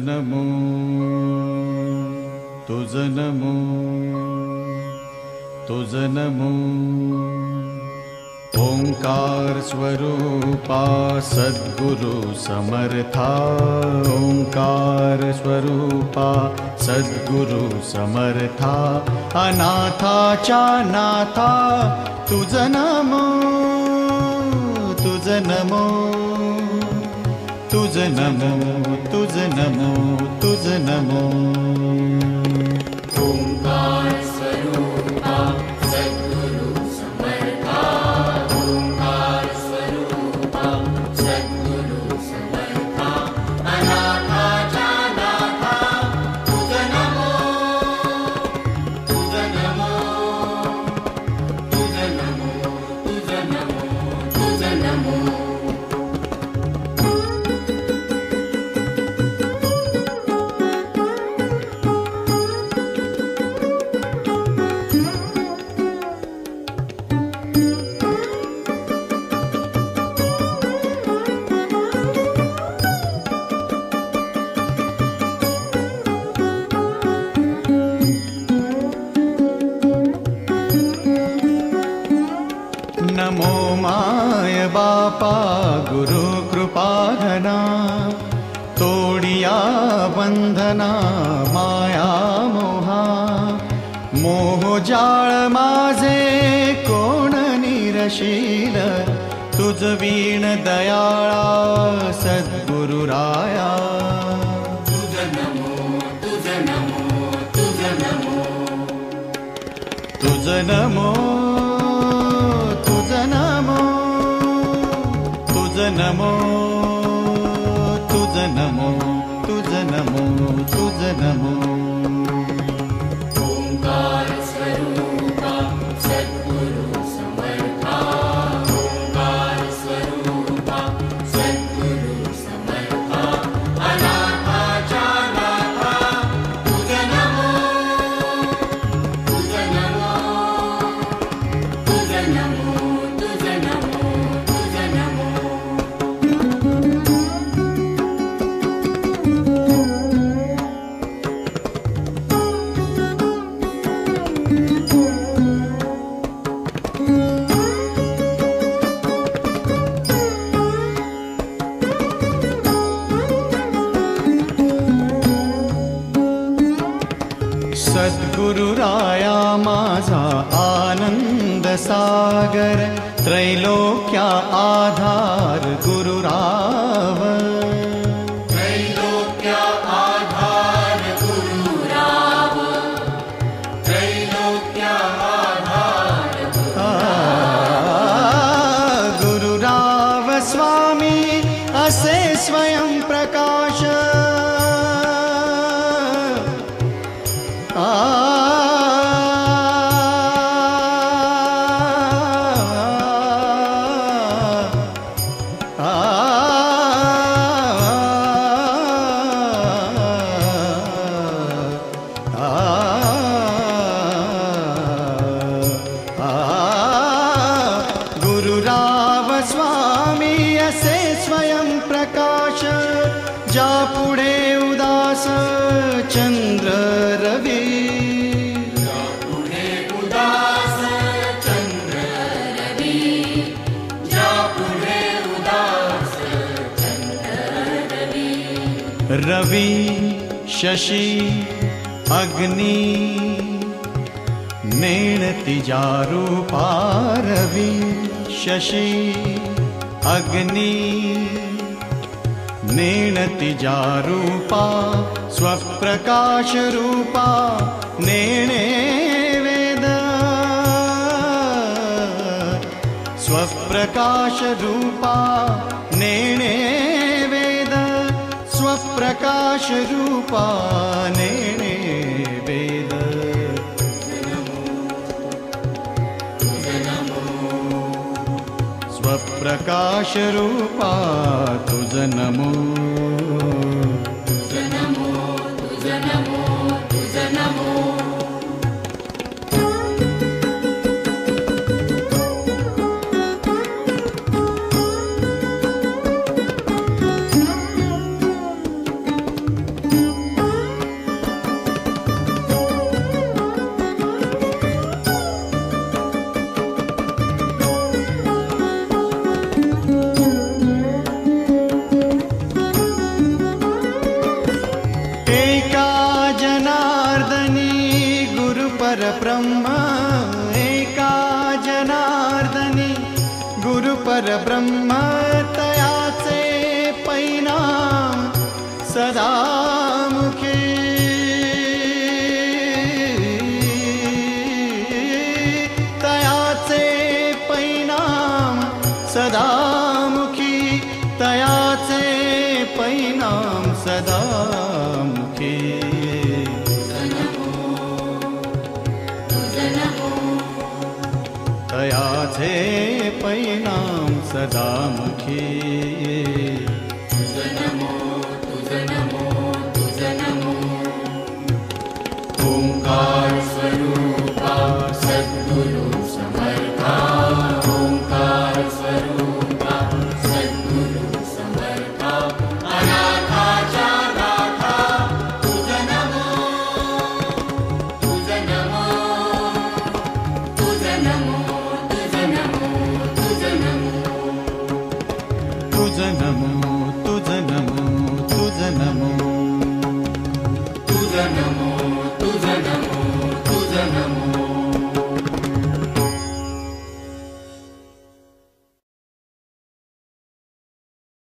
नमो तुझ नमो तुझ नमो ओंकार स्वरूपा सद्गुरु समर्था ओंकार स्वरूपा सद्गुरु समर्था अनाथाच्या नाथा तुझ नमो तुझ नमो तुझ नमो तुझ नमो तुझ नमो ओंकार स्वरूपा सद्गुरु समर्था ओंकार स्वरूपा सद्गुरु समर्था अनाथाच्या नाथा तुझ नमो तुझ नमो तुझ नमो तुझ नमो तुझ नमो नमो माय बापा गुरु कृपाघना तोडिया बंधना माया मोहा मोहजाळ माझे कोण निरशील तुझ वीण दयाळा सद्गुरुराया तुझ नमो तुझ नमो तुझ नमो तुझ नमो तुझ नमो तुझ नमो तुझ नमो तुझ नमो तुझ नमो ओंकार स्वरूपा सद्गुरु समर्था ओंकार स्वरूपा सद्गुरु समर्था अनाथाच्या नाथा तुझ नमो तुझ नमो तुझ नमो तुझ नमो तुझ नमो सद्गुरुराया माझा आनंद सागर त्रैलोक्या आधार गुरुराव त्रैलोक्या आधार गुरुराव त्रैलोक्या आधार गुरुराव स्वामी असे स्वयं प्रकाश गुरुराव स्वामी असे स्वयं प्रकाश ज्या पुढे उदास चंद्र रवी पुढे उदास चंद्र रवी ज्या पुढे उदास चंद्र रवी रवि शशी अग्नि नेणतिजा रूपा रवि शशी अग्नि नेणतिजा रूपा स्वप्रकाश रूपा नेणे वेद स्वप्रकाश रूपा नेणे वेद स्वप्रकाश रूपा नेणे वेद स्वप्रकाश रूपा तुझ नमो तुझ नमो तुझ नमो तुझ नमो परब्रह्म तयाचे परिणाम सदा मुखी तयाचे परिणाम सदा मुखी तयाचे परिणाम सदा मुखी तयाचे परिणाम सदा मुखी ओंकार स्वरूपा सद्गुरु समर्था ओंकार स्वरूपा सद्गुरु समर्था अनाथाच्या नाथा तुझ नमो तुझ नमो तुझ नमो तुझ नमो तुझ नमो तुझ नमो तुझ नमो तुझ नमो